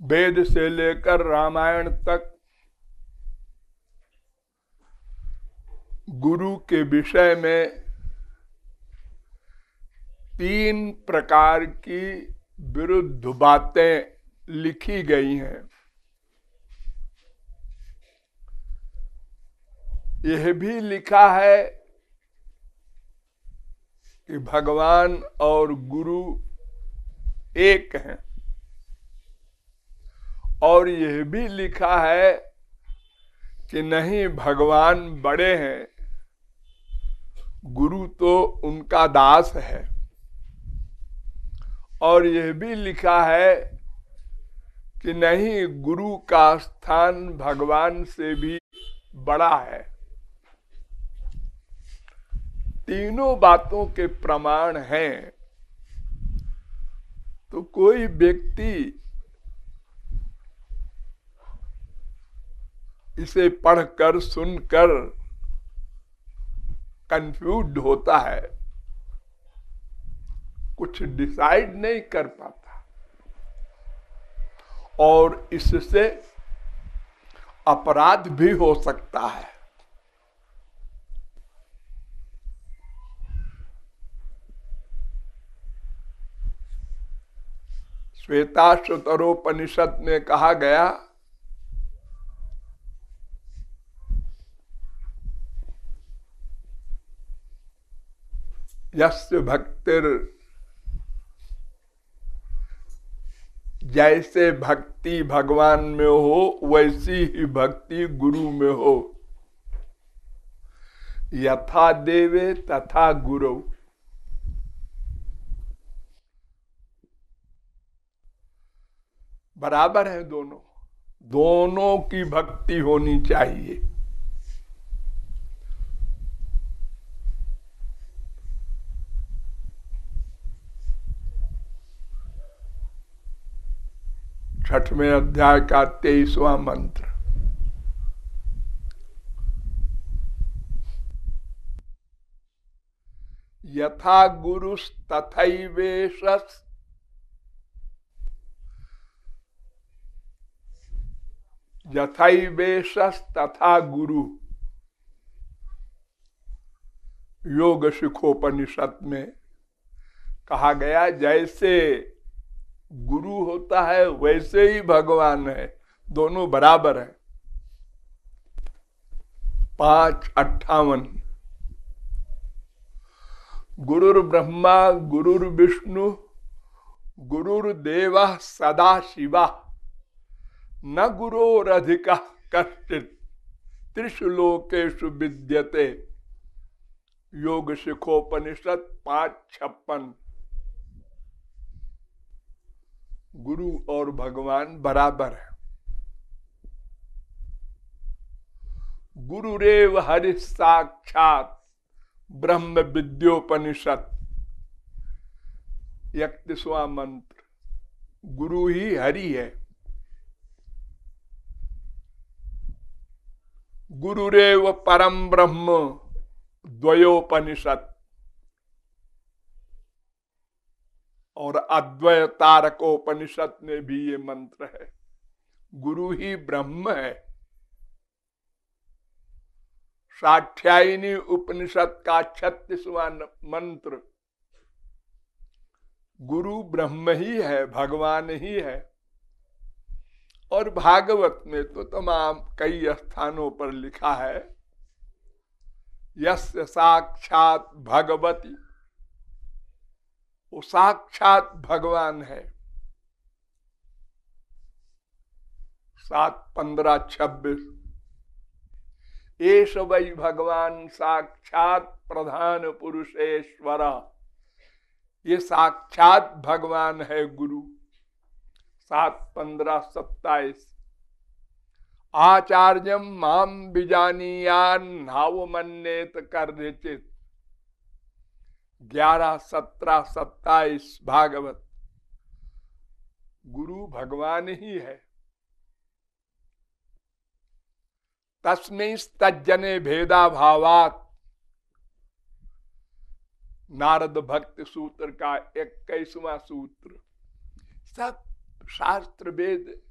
वेद से लेकर रामायण तक गुरु के विषय में 3 प्रकार की विरुद्ध बातें लिखी गई हैं। यह भी लिखा है कि भगवान और गुरु एक हैं, और यह भी लिखा है कि नहीं, भगवान बड़े हैं, गुरु तो उनका दास है। और यह भी लिखा है कि नहीं, गुरु का स्थान भगवान से भी बड़ा है। तीनों बातों के प्रमाण हैं। तो कोई व्यक्ति इसे पढ़कर सुनकर कंफ्यूज्ड होता है, कुछ डिसाइड नहीं कर पाता, और इससे अपराध भी हो सकता है। श्वेताश्वतरोपनिषद में कहा गया, यस्य भक्तिर, जैसे भक्ति भगवान में हो वैसी ही भक्ति गुरु में हो। यथा देवे तथा गुरु। बराबर है दोनों, दोनों की भक्ति होनी चाहिए। छठवें अध्याय का 23वां मंत्र। यथा गुरुस् तथैवेशस्, यथैवेशस् तथा गुरु। योग शिखोपनिषद में कहा गया, जैसे गुरु होता है वैसे ही भगवान है, दोनों बराबर है। 5:58। गुरुर्ब्रह्मा गुरुर्विष्णु गुरुर्देवः सदा शिवा, न गुरोरधिकः कश्चित् त्रिषु लोकेषु विद्यते। योग शिखोपनिषद 5:56। गुरु और भगवान बराबर है। गुरुरेव हरि साक्षात ब्रह्म विद्योपनिषद 31वां मंत्र। गुरु ही हरि है। गुरुरेव परम ब्रह्म द्वयोपनिषद, और अद्वय तारकोपनिषद में भी ये मंत्र है। गुरु ही ब्रह्म है। साठ्यायनी उपनिषद का 36वां मंत्र, गुरु ब्रह्म ही है, भगवान ही है। और भागवत में तो तमाम कई स्थानों पर लिखा है, यस्य साक्षात भगवती, वो साक्षात भगवान है। 7:15-26। एष वै भगवान साक्षात प्रधान पुरुषेश्वर। ये साक्षात भगवान है गुरु। 7:15-27। आचार्यम माम विजानीयान नावमन्येत कर्हिचित। 11:17-27 भागवत। गुरु भगवान ही है। तस्मैस्तज्जने भेदा भावात, नारद भक्त सूत्र का 21वां सूत्र। सब शास्त्र वेद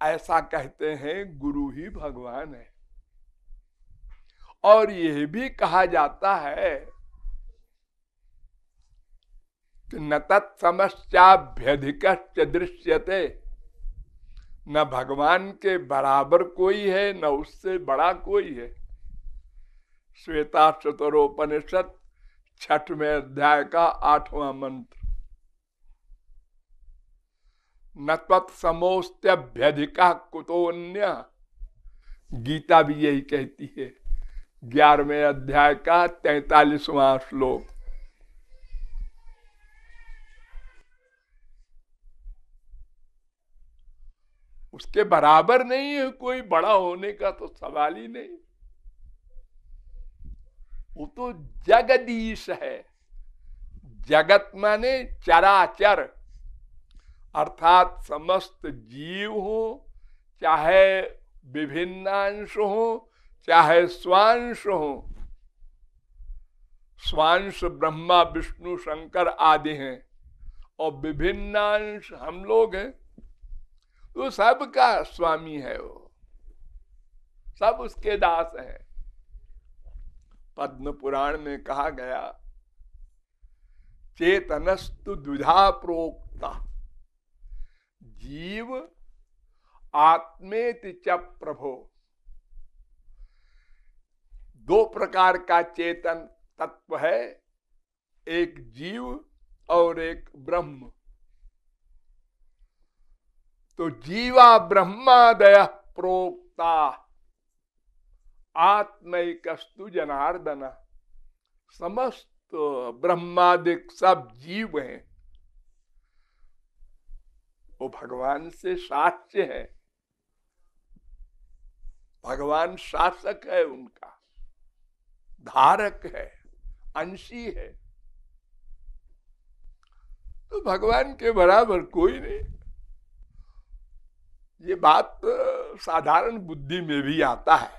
ऐसा कहते हैं गुरु ही भगवान है। और यह भी कहा जाता है कि न तत्समश्चाभ्यधिकश्च दृश्यते, न भगवान के बराबर कोई है न उससे बड़ा कोई है। श्वेताश्वतरोपनिषद 6वें अध्याय का 8वां मंत्र। न तत्समोस्त्यभ्यधिका कुतोन्य, गीता भी यही कहती है 11वें अध्याय का 43वां श्लोक। उसके बराबर नहीं है कोई, बड़ा होने का तो सवाल ही नहीं। वो तो जगदीश है। जगत माने चराचर, अर्थात समस्त जीव हो, चाहे विभिन्नांश हो चाहे स्वांश हो। स्वांश ब्रह्मा विष्णु शंकर आदि हैं और विभिन्नांश हम लोग हैं। तो सबका स्वामी है, वो सब उसके दास हैं। पद्म पुराण में कहा गया, चेतनस्तु द्विधा प्रोक्ता, जीव आत्मेति च प्रभो। दो प्रकार का चेतन तत्व है, एक जीव और एक ब्रह्म। तो जीवा ब्रह्मादय प्रोक्ता आत्मैकस्तु जनार्दन। समस्त ब्रह्मादिक सब जीव हैं, वो भगवान से साच्य है। भगवान शासक है, उनका धारक है, अंशी है। तो भगवान के बराबर कोई नहीं। ये बात साधारण बुद्धि में भी आता है।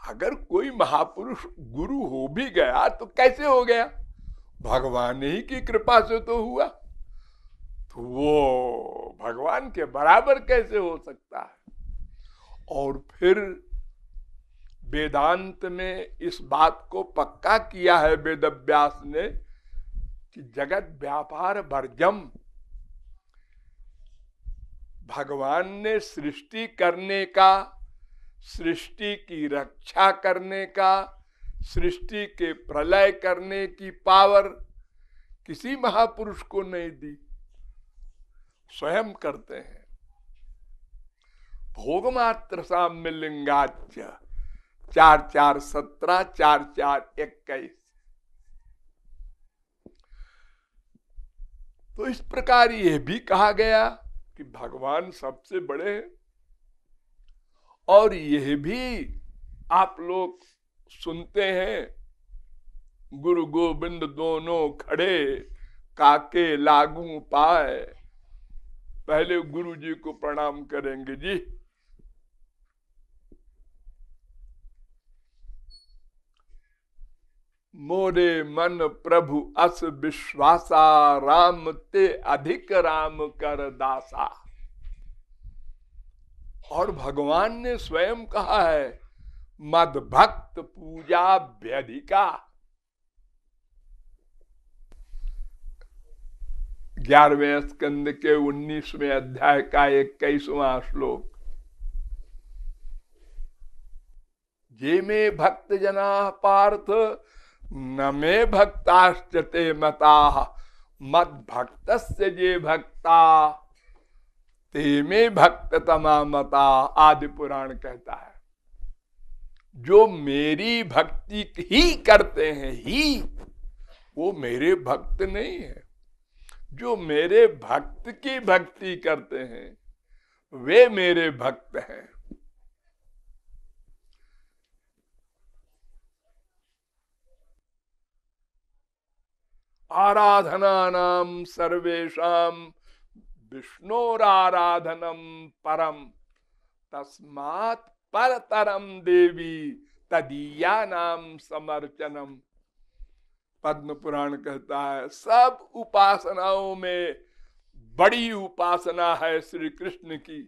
अगर कोई महापुरुष गुरु हो भी गया तो कैसे हो गया? भगवान ही की कृपा से तो हुआ। तो वो भगवान के बराबर कैसे हो सकता है? और फिर वेदांत में इस बात को पक्का किया है वेदव्यास ने कि जगत व्यापार वर्जम। भगवान ने सृष्टि करने का, सृष्टि की रक्षा करने का, सृष्टि के प्रलय करने की पावर किसी महापुरुष को नहीं दी, स्वयं करते हैं। भोगमात्र साम्य लिंगाच्य 4:4:17, 4:4:21। तो इस प्रकार यह भी कहा गया कि भगवान सबसे बड़े हैं। और यह भी आप लोग सुनते हैं, गुरु गोविंद दोनों खड़े काके लागू पाए। पहले गुरु जी को प्रणाम करेंगे जी। मोरे मन प्रभु अस विश्वासा, राम ते अधिक राम कर दासा। और भगवान ने स्वयं कहा है, मद भक्त पूजा व्यधिका। 11वें स्कंद के 19वें अध्याय का 21वां श्लोक। जे में भक्त जना पार्थ, न में भक्ताश्चते मता, मद भक्तस्य जे भक्ता, ते में भक्त तमा मता। आदि पुराण कहता है, जो मेरी भक्ति ही करते हैं, ही वो मेरे भक्त नहीं है। जो मेरे भक्त की भक्ति करते हैं वे मेरे भक्त हैं। आराधना नाम सर्वेषाम विष्णोराराधनम परम, तस्मात् परतरम देवी तदीया नाम समर्चनम। पद्म पुराण कहता है, सब उपासनाओं में बड़ी उपासना है श्री कृष्ण की,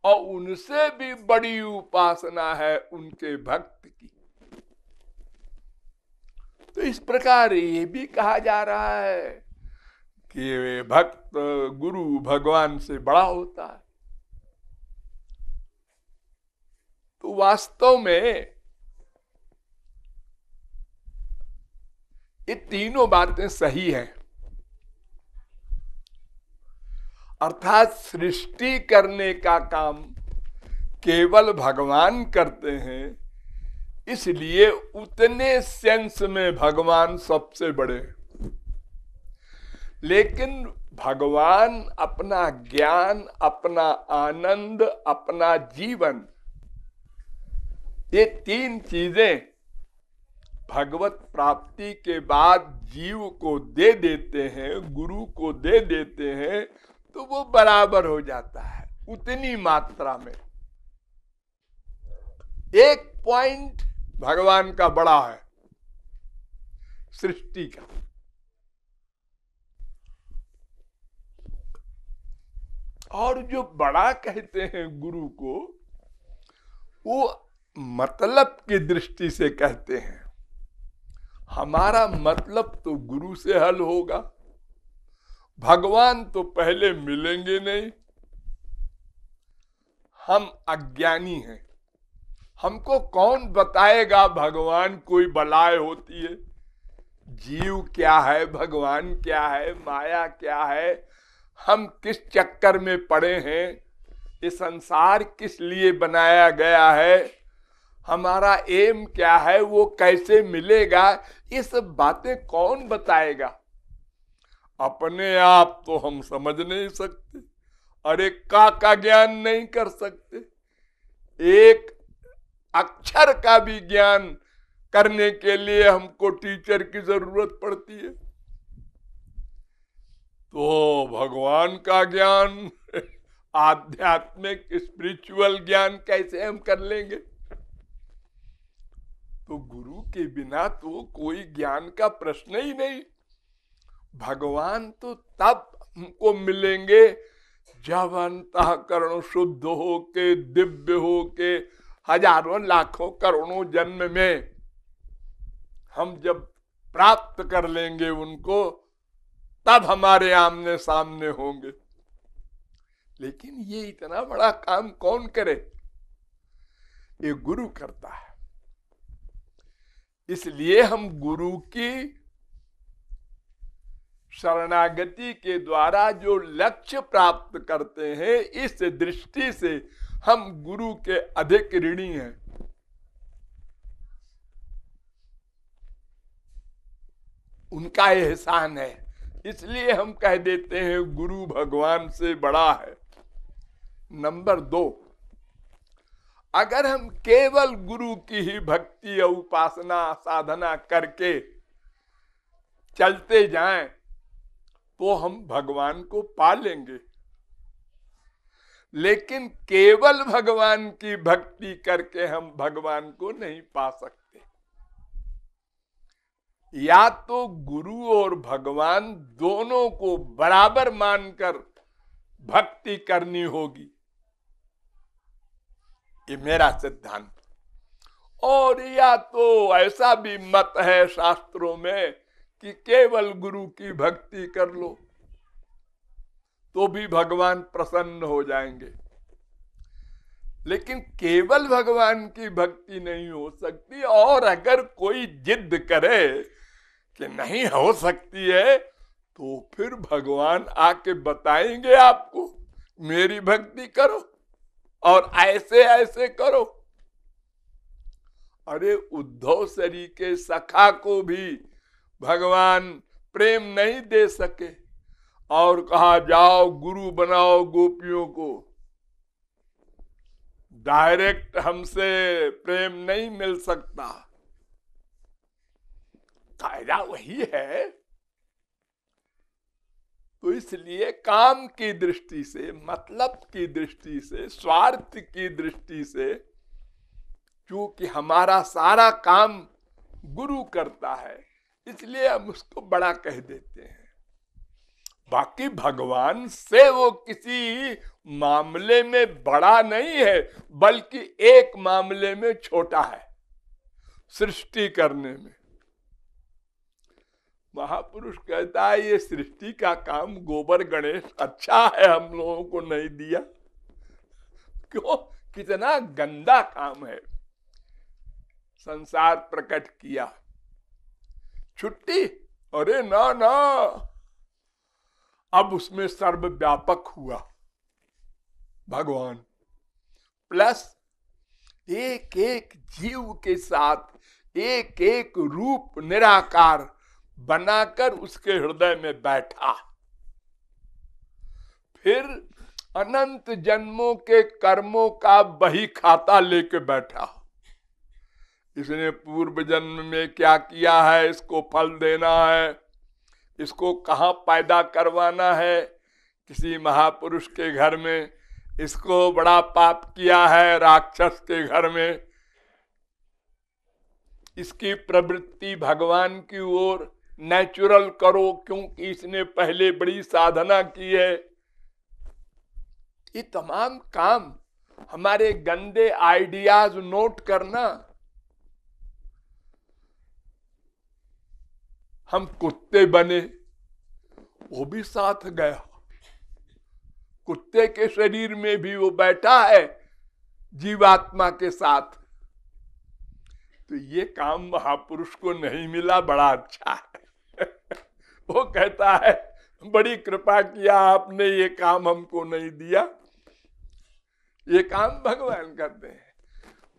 और उनसे भी बड़ी उपासना है उनके भक्त की। तो इस प्रकार ये भी कहा जा रहा है कि भक्त गुरु भगवान से बड़ा होता है। तो वास्तव में ये तीनों बातें सही हैं। अर्थात सृष्टि करने का काम केवल भगवान करते हैं, इसलिए उतने सेंस में भगवान सबसे बड़े। लेकिन भगवान अपना ज्ञान, अपना आनंद, अपना जीवन, ये तीन चीजें भगवत प्राप्ति के बाद जीव को दे देते हैं, गुरु को दे देते हैं, तो वो बराबर हो जाता है उतनी मात्रा में। एक पॉइंट भगवान का बड़ा है सृष्टि का। और जो बड़ा कहते हैं गुरु को, वो मतलब की दृष्टि से कहते हैं। हमारा मतलब तो गुरु से हल होगा, भगवान तो पहले मिलेंगे नहीं। हम अज्ञानी हैं, हमको कौन बताएगा भगवान कोई बलाय होती है, जीव क्या है, भगवान क्या है, माया क्या है, हम किस चक्कर में पड़े हैं, ये संसार किस लिए बनाया गया है, हमारा एम क्या है, वो कैसे मिलेगा, ये सब बातें कौन बताएगा। अपने आप तो हम समझ नहीं सकते, अरे का ज्ञान नहीं कर सकते। एक अक्षर का भी ज्ञान करने के लिए हमको टीचर की जरूरत पड़ती है, तो भगवान का ज्ञान, आध्यात्मिक स्पिरिचुअल ज्ञान कैसे हम कर लेंगे। तो गुरु के बिना तो कोई ज्ञान का प्रश्न ही नहीं। भगवान तो तब हमको मिलेंगे जब अंतःकरण शुद्ध हो के, दिव्य हो के, हजारों लाखों करोड़ों जन्म में हम जब प्राप्त कर लेंगे उनको, तब हमारे आमने सामने होंगे। लेकिन ये इतना बड़ा काम कौन करे, ये गुरु करता है। इसलिए हम गुरु की शरणागति के द्वारा जो लक्ष्य प्राप्त करते हैं, इस दृष्टि से हम गुरु के अधिक ऋणी हैं। उनका एहसान है, इसलिए हम कह देते हैं गुरु भगवान से बड़ा है। नंबर 2, अगर हम केवल गुरु की ही भक्ति और उपासना साधना करके चलते जाएं, तो हम भगवान को पा लेंगे। लेकिन केवल भगवान की भक्ति करके हम भगवान को नहीं पा सकते। या तो गुरु और भगवान दोनों को बराबर मानकर भक्ति करनी होगी, ये मेरा सिद्धांत। और या तो ऐसा भी मत है शास्त्रों में कि केवल गुरु की भक्ति कर लो तो भी भगवान प्रसन्न हो जाएंगे। लेकिन केवल भगवान की भक्ति नहीं हो सकती, और अगर कोई जिद करे कि नहीं हो सकती है, तो फिर भगवान आके बताएंगे आपको, मेरी भक्ति करो और ऐसे ऐसे करो। अरे उद्धव सरी के सखा को भी भगवान प्रेम नहीं दे सके और कहा जाओ गुरु बनाओ गोपियों को। डायरेक्ट हमसे प्रेम नहीं मिल सकता, कायदा वही है। तो इसलिए काम की दृष्टि से, मतलब की दृष्टि से, स्वार्थ की दृष्टि से, क्योंकि हमारा सारा काम गुरु करता है, इसलिए हम उसको बड़ा कह देते हैं। बाकी भगवान से वो किसी मामले में बड़ा नहीं है, बल्कि एक मामले में छोटा है, सृष्टि करने में। महापुरुष कहता है ये सृष्टि का काम गोबर गणेश अच्छा है, हम लोगों को नहीं दिया। क्यों? कितना गंदा काम है। संसार प्रकट किया, छुट्टी, अरे ना ना, अब उसमें सर्वव्यापक हुआ भगवान, प्लस एक एक जीव के साथ एक एक रूप निराकार बनाकर उसके हृदय में बैठा। फिर अनंत जन्मों के कर्मों का बही खाता लेके बैठा। इसने पूर्व जन्म में क्या किया है, इसको फल देना है, इसको कहाँ पैदा करवाना है, किसी महापुरुष के घर में, इसको बड़ा पाप किया है राक्षस के घर में, इसकी प्रवृत्ति भगवान की ओर नेचुरल करो क्योंकि इसने पहले बड़ी साधना की है। ये तमाम काम हमारे गंदे आइडियाज नोट करना। हम कुत्ते बने, वो भी साथ गया, कुत्ते के शरीर में भी वो बैठा है जीवात्मा के साथ। तो ये काम महापुरुष को नहीं मिला, बड़ा अच्छा है। वो कहता है बड़ी कृपा किया आपने, ये काम हमको नहीं दिया। ये काम भगवान करते हैं।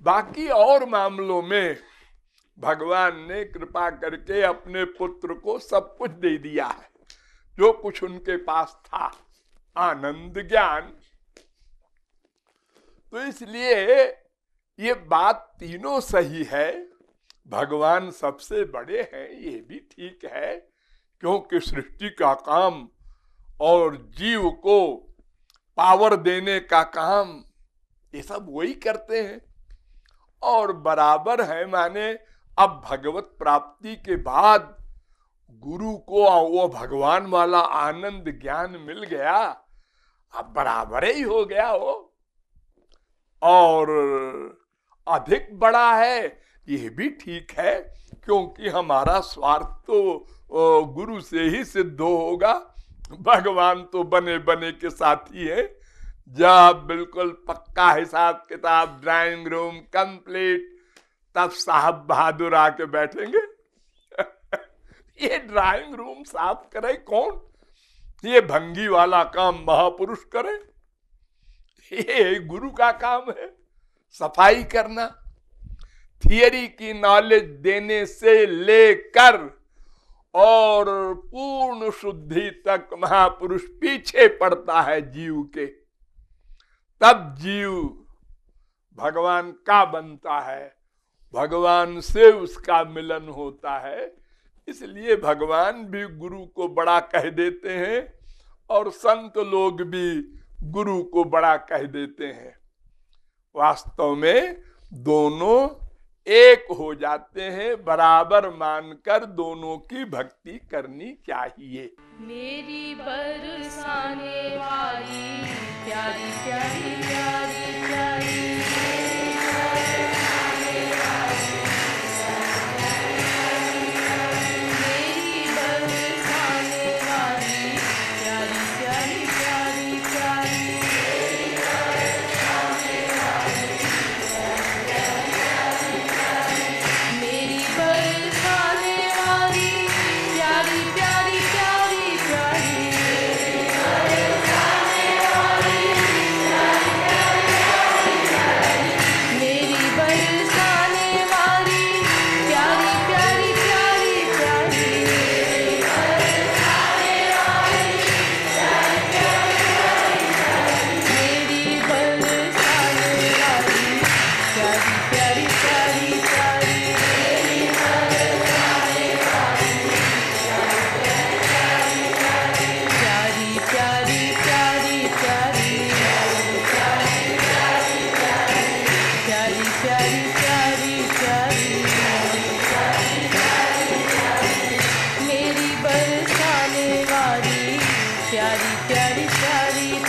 बाकी और मामलों में भगवान ने कृपा करके अपने पुत्र को सब कुछ दे दिया है, जो कुछ उनके पास था, आनंद ज्ञान। तो इसलिए ये बात तीनों सही है, भगवान सबसे बड़े हैं, ये भी ठीक है, क्योंकि सृष्टि का काम और जीव को पावर देने का काम ये सब वही करते हैं। और बराबर है, माने अब भगवत प्राप्ति के बाद गुरु को वो भगवान वाला आनंद ज्ञान मिल गया, अब बराबर ही हो गया वो। और अधिक बड़ा है ये भी ठीक है, क्योंकि हमारा स्वार्थ तो गुरु से ही सिद्ध होगा। भगवान तो बने बने के साथी है। जब बिल्कुल पक्का हिसाब किताब, ड्राइंग रूम कंप्लीट, तब साहब बहादुर आके बैठेंगे। ये ड्राइंग रूम साफ करे कौन? ये भंगी वाला काम महापुरुष करे। ये गुरु का काम है, सफाई करना। थियरी की नॉलेज देने से लेकर और पूर्ण शुद्धि तक महापुरुष पीछे पड़ता है जीव के, तब जीव भगवान का बनता है, भगवान से उसका मिलन होता है। इसलिए भगवान भी गुरु को बड़ा कह देते हैं और संत लोग भी गुरु को बड़ा कह देते हैं। वास्तव में दोनों एक हो जाते हैं, बराबर मानकर दोनों की भक्ति करनी चाहिए। मेरी बरसाने वाली प्यारी प्यारी प्यारी प्यारी प्यारी